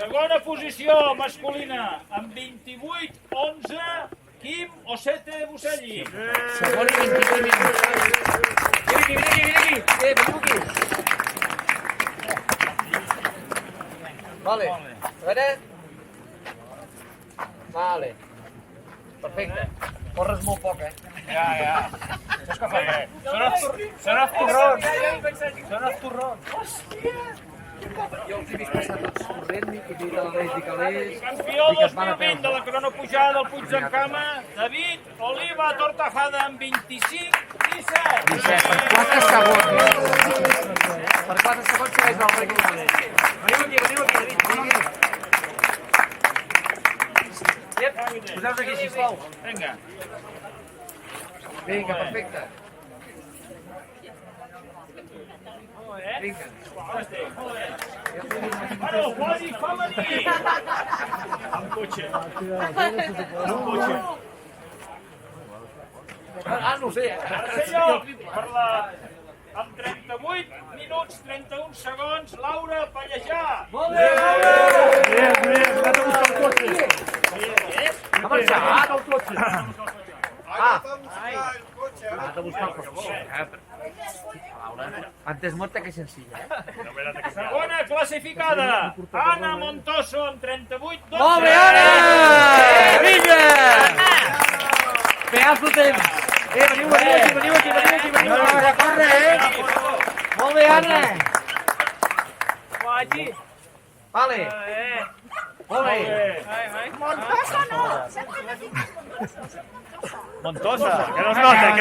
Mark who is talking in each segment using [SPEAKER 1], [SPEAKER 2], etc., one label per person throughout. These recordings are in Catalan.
[SPEAKER 1] Segona posició masculina, amb 28-11, Quim Osete Buselli.
[SPEAKER 2] Segon i 23 minuts. Vine aquí. Veniu aquí. Vale. A veure. Vale. Perfecte. Corres molt poc,
[SPEAKER 1] Ja. Són els torrons. Són els torrons.
[SPEAKER 2] Jo els he vist passar tots corrent, i calés.
[SPEAKER 1] Campió 2020 de la cronopujada del Puig d'en Cama, David Oliva Tortajada amb 25-17.
[SPEAKER 2] Per 4 segons. Per 4 segons segueix el rècord. Veniu aquí, David. Poseu-vos aquí, sisplau.
[SPEAKER 1] Vinga.
[SPEAKER 2] Vinga, perfecte. Vinga.
[SPEAKER 1] Bueno, podi femení. Un cotxe.
[SPEAKER 2] No ho sé.
[SPEAKER 1] Senyor, amb 38 minuts, 31 segons, Laura Pallejà.
[SPEAKER 2] Molt bé, ha marxat el cotxe. Ha de buscar el cotxe. Antes muerta que sencilla.
[SPEAKER 1] Segona classificada, Anna Montoso amb 38-12.
[SPEAKER 2] Molt bé, Anna! Vinga! Pedazo temps. Veniu aquí. No, corre, Molt bé, Anna. Vale. Molt bé.
[SPEAKER 3] Montosa no.
[SPEAKER 4] Montosa, que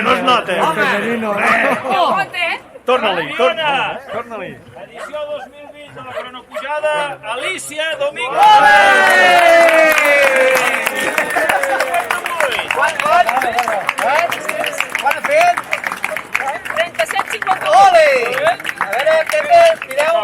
[SPEAKER 4] no es note. Torna-li.
[SPEAKER 1] Edició 2020 de la cronopujada, Alicia Domingo.
[SPEAKER 2] Quant ha fet?
[SPEAKER 3] 37,51.
[SPEAKER 2] Ole! A veure, Pepe, mireu.